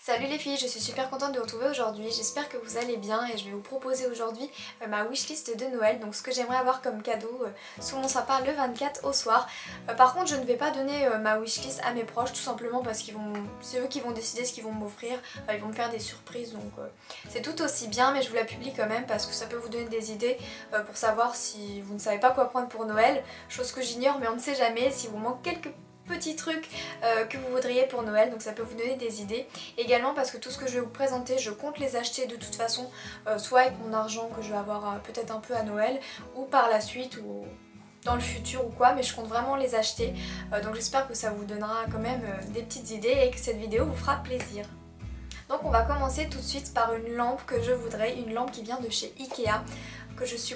Salut les filles, je suis super contente de vous retrouver aujourd'hui, j'espère que vous allez bien et je vais vous proposer aujourd'hui ma wishlist de Noël, donc ce que j'aimerais avoir comme cadeau sous mon sapin le 24 au soir. Par contre je ne vais pas donner ma wishlist à mes proches tout simplement parce qu'ils vont, c'est eux qui vont décider ce qu'ils vont m'offrir, ils vont me faire des surprises donc c'est tout aussi bien, mais je vous la publie quand même parce que ça peut vous donner des idées pour savoir si vous ne savez pas quoi prendre pour Noël, chose que j'ignore mais on ne sait jamais, si vous manque quelques petits trucs que vous voudriez pour Noël, donc ça peut vous donner des idées. Également parce que tout ce que je vais vous présenter, je compte les acheter de toute façon, soit avec mon argent que je vais avoir peut-être un peu à Noël, ou par la suite, ou dans le futur ou quoi, mais je compte vraiment les acheter. Donc j'espère que ça vous donnera quand même des petites idées et que cette vidéo vous fera plaisir. Donc on va commencer tout de suite par une lampe que je voudrais, une lampe qui vient de chez Ikea, que je suis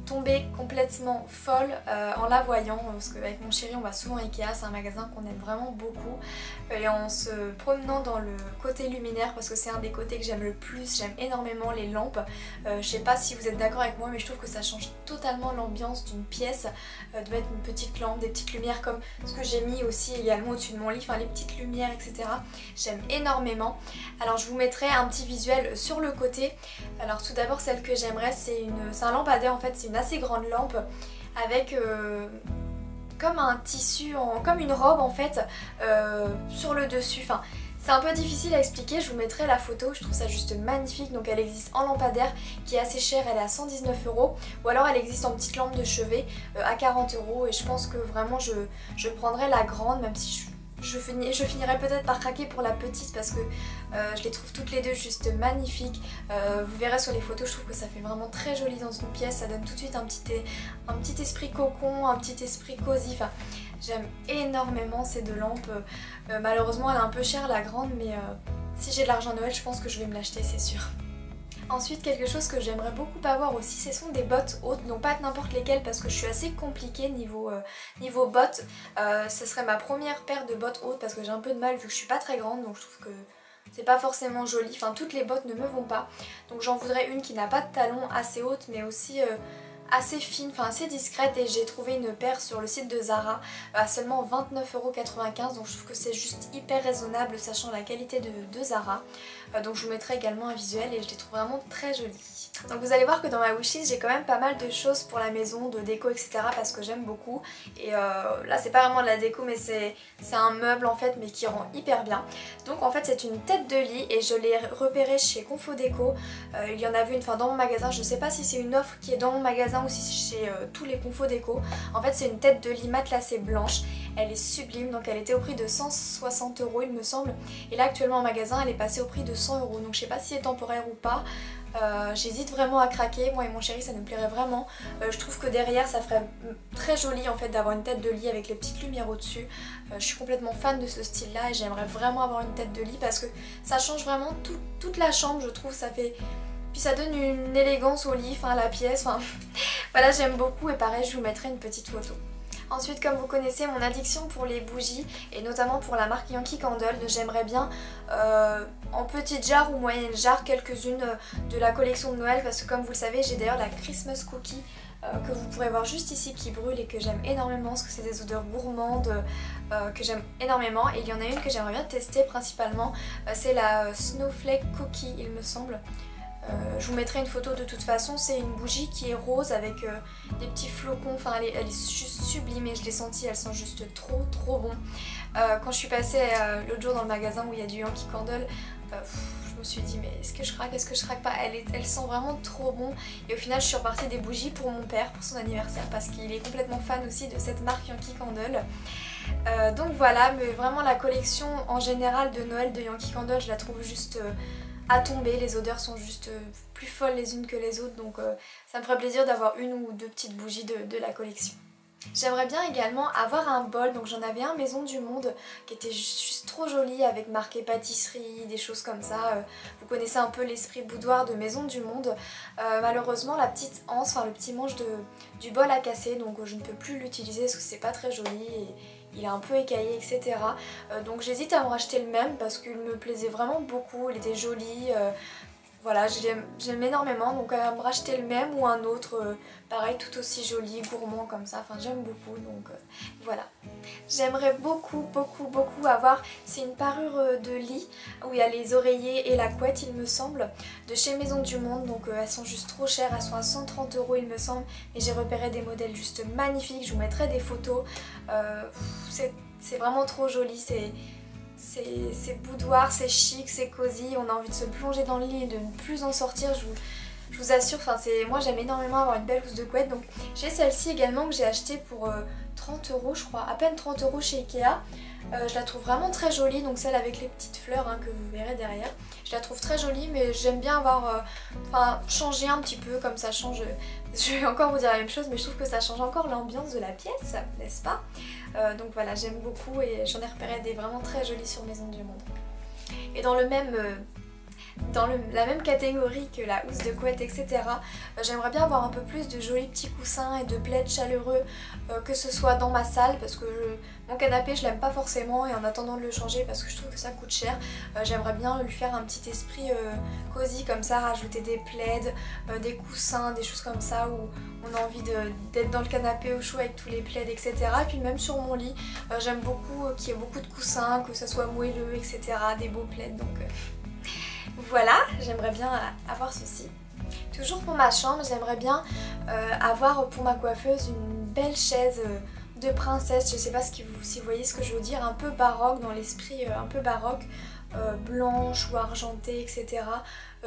tombée complètement folle en la voyant, parce qu'avec mon chéri on va souvent à Ikea, c'est un magasin qu'on aime vraiment beaucoup, et en se promenant dans le côté luminaire, parce que c'est un des côtés que j'aime le plus, j'aime énormément les lampes, je sais pas si vous êtes d'accord avec moi mais je trouve que ça change totalement l'ambiance d'une pièce, de mettre une petite lampe, des petites lumières comme ce que j'ai mis aussi également au-dessus de mon lit, enfin les petites lumières etc, j'aime énormément. Alors je vous mettrai un petit visuel sur le côté. Alors tout d'abord celle que j'aimerais c'est un lampadaire en fait, c'est une assez grande lampe avec comme un tissu, comme une robe en fait sur le dessus. Enfin, c'est un peu difficile à expliquer, je vous mettrai la photo, je trouve ça juste magnifique. Donc elle existe en lampadaire qui est assez chère, elle est à 119 € ou alors elle existe en petite lampe de chevet à 40 € et je pense que vraiment je prendrai la grande, même si je finirai peut-être par craquer pour la petite parce que je les trouve toutes les deux juste magnifiques. Vous verrez sur les photos, je trouve que ça fait vraiment très joli dans une pièce, ça donne tout de suite un petit esprit cocon, un petit esprit cosy. Enfin, j'aime énormément ces deux lampes. Malheureusement elle est un peu chère la grande, mais si j'ai de l'argent Noël je pense que je vais me l'acheter, c'est sûr. Ensuite, quelque chose que j'aimerais beaucoup avoir aussi, ce sont des bottes hautes, non pas n'importe lesquelles parce que je suis assez compliquée niveau bottes. Ce serait ma première paire de bottes hautes parce que j'ai un peu de mal vu que je suis pas très grande, donc je trouve que c'est pas forcément joli. Enfin, toutes les bottes ne me vont pas, donc j'en voudrais une qui n'a pas de talons, assez haute mais aussi assez fine, enfin assez discrète, et j'ai trouvé une paire sur le site de Zara à seulement 29,95 €, donc je trouve que c'est juste hyper raisonnable sachant la qualité de Zara. Donc je vous mettrai également un visuel et je les trouve vraiment très jolies. Donc vous allez voir que dans ma wishlist j'ai quand même pas mal de choses pour la maison, de déco etc, parce que j'aime beaucoup. Et là c'est pas vraiment de la déco mais c'est un meuble en fait, mais qui rend hyper bien. Donc en fait c'est une tête de lit et je l'ai repérée chez Confo Déco. Il y en avait une, enfin dans mon magasin, je sais pas si c'est une offre qui est dans mon magasin ou si c'est chez tous les Confo Déco. En fait c'est une tête de lit matelassée blanche, elle est sublime, donc elle était au prix de 160 € il me semble. Et là actuellement en magasin elle est passée au prix de 100 €, donc je sais pas si c'est temporaire ou pas. J'hésite vraiment à craquer, moi et mon chéri ça nous plairait vraiment. Je trouve que derrière ça ferait très joli en fait d'avoir une tête de lit avec les petites lumières au dessus. Je suis complètement fan de ce style là et j'aimerais vraiment avoir une tête de lit parce que ça change vraiment toute la chambre, je trouve. Ça fait... Puis ça donne une élégance au lit, enfin à la pièce, enfin voilà, j'aime beaucoup. Et pareil je vous mettrai une petite photo. Ensuite, comme vous connaissez mon addiction pour les bougies et notamment pour la marque Yankee Candle, j'aimerais bien en petite jarre ou moyenne jarre quelques-unes de la collection de Noël, parce que comme vous le savez j'ai d'ailleurs la Christmas Cookie que vous pourrez voir juste ici qui brûle et que j'aime énormément parce que c'est des odeurs gourmandes que j'aime énormément. Et il y en a une que j'aimerais bien tester principalement, c'est la Snowflake Cookie il me semble. Je vous mettrai une photo de toute façon, c'est une bougie qui est rose avec des petits flocons, enfin elle est juste sublime et je l'ai sentie, elle sent juste trop bon. Quand je suis passée l'autre jour dans le magasin où il y a du Yankee Candle, je me suis dit mais est-ce que je craque pas, elle sent vraiment trop bon. Et au final je suis repartie des bougies pour mon père pour son anniversaire parce qu'il est complètement fan aussi de cette marque Yankee Candle. Donc voilà, mais vraiment la collection en général de Noël de Yankee Candle je la trouve juste... à tomber, les odeurs sont juste plus folles les unes que les autres, donc ça me ferait plaisir d'avoir une ou deux petites bougies de la collection. J'aimerais bien également avoir un bol, donc j'en avais un Maison du Monde qui était juste trop joli avec marqué pâtisserie, des choses comme ça. Vous connaissez un peu l'esprit boudoir de Maison du Monde. Malheureusement la petite anse, enfin le petit manche du bol a cassé, donc je ne peux plus l'utiliser parce que c'est pas très joli et il est un peu écaillé etc. Donc j'hésite à me racheter le même parce qu'il me plaisait vraiment beaucoup, il était joli. voilà, j'aime énormément, donc à me racheter le même ou un autre, pareil, tout aussi joli, gourmand comme ça, enfin j'aime beaucoup, donc voilà. J'aimerais beaucoup avoir, c'est une parure de lit où il y a les oreillers et la couette il me semble, de chez Maison du Monde, donc elles sont juste trop chères, elles sont à 130 € il me semble, mais j'ai repéré des modèles juste magnifiques, je vous mettrai des photos, c'est vraiment trop joli, c'est boudoir, c'est chic, c'est cosy, on a envie de se plonger dans le lit et de ne plus en sortir, je vous assure, moi j'aime énormément avoir une belle housse de couette, donc j'ai celle-ci également que j'ai achetée pour 30 € je crois, à peine 30 € chez Ikea. Je la trouve vraiment très jolie, donc celle avec les petites fleurs hein, que vous verrez derrière. Je la trouve très jolie, mais j'aime bien avoir, changer un petit peu, comme ça change, je vais encore vous dire la même chose, mais je trouve que ça change encore l'ambiance de la pièce, n'est-ce pas? Donc voilà, j'aime beaucoup et j'en ai repéré des vraiment très jolies sur Maison du Monde. Et dans la même catégorie que la housse de couette, etc. J'aimerais bien avoir un peu plus de jolis petits coussins et de plaids chaleureux, que ce soit dans ma salle, parce que mon canapé je l'aime pas forcément et en attendant de le changer parce que je trouve que ça coûte cher, j'aimerais bien lui faire un petit esprit cosy comme ça, rajouter des plaids, des coussins, des choses comme ça où on a envie d'être dans le canapé au chaud avec tous les plaids, etc. Et puis même sur mon lit, j'aime beaucoup qu'il y ait beaucoup de coussins, que ça soit moelleux, etc. Des beaux plaids, donc... Voilà, j'aimerais bien avoir ceci. Toujours pour ma chambre, j'aimerais bien avoir pour ma coiffeuse une belle chaise de princesse. Je sais pas si vous voyez ce que je veux dire, un peu baroque, dans l'esprit un peu baroque, blanche ou argentée, etc.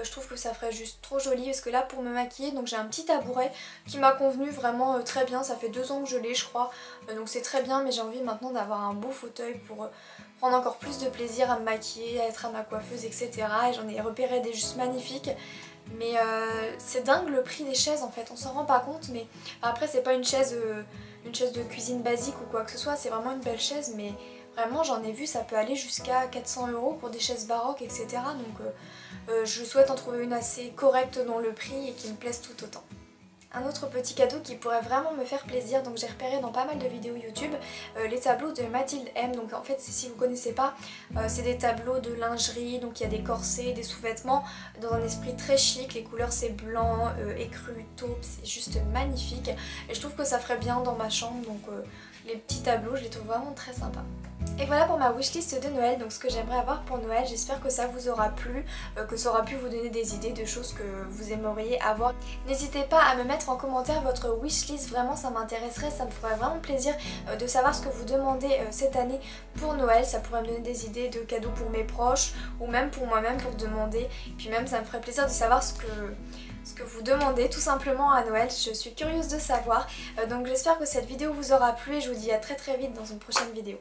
Je trouve que ça ferait juste trop joli parce que là pour me maquiller, donc j'ai un petit tabouret qui m'a convenu vraiment très bien. Ça fait 2 ans que je l'ai je crois, donc c'est très bien, mais j'ai envie maintenant d'avoir un beau fauteuil pour prendre encore plus de plaisir à me maquiller, à être à ma coiffeuse, etc. Et j'en ai repéré des juste magnifiques. Mais c'est dingue le prix des chaises en fait, on s'en rend pas compte, mais après c'est pas une chaise de cuisine basique ou quoi que ce soit, c'est vraiment une belle chaise, mais vraiment j'en ai vu, ça peut aller jusqu'à 400 € pour des chaises baroques, etc. Donc je souhaite en trouver une assez correcte dans le prix et qui me plaise tout autant. Un autre petit cadeau qui pourrait vraiment me faire plaisir, donc j'ai repéré dans pas mal de vidéos YouTube les tableaux de Mathilde M. Donc en fait si vous connaissez pas, c'est des tableaux de lingerie, donc il y a des corsets, des sous-vêtements dans un esprit très chic, les couleurs c'est blanc, écru, taupe, c'est juste magnifique et je trouve que ça ferait bien dans ma chambre, donc les petits tableaux je les trouve vraiment très sympas. Et voilà pour ma wishlist de Noël, donc ce que j'aimerais avoir pour Noël, j'espère que ça vous aura plu, que ça aura pu vous donner des idées de choses que vous aimeriez avoir. N'hésitez pas à me mettre en commentaire votre wishlist, vraiment ça m'intéresserait, ça me ferait vraiment plaisir de savoir ce que vous demandez cette année pour Noël, ça pourrait me donner des idées de cadeaux pour mes proches ou même pour moi-même pour demander, et puis même ça me ferait plaisir de savoir ce que vous demandez tout simplement à Noël, je suis curieuse de savoir, donc j'espère que cette vidéo vous aura plu et je vous dis à très vite dans une prochaine vidéo.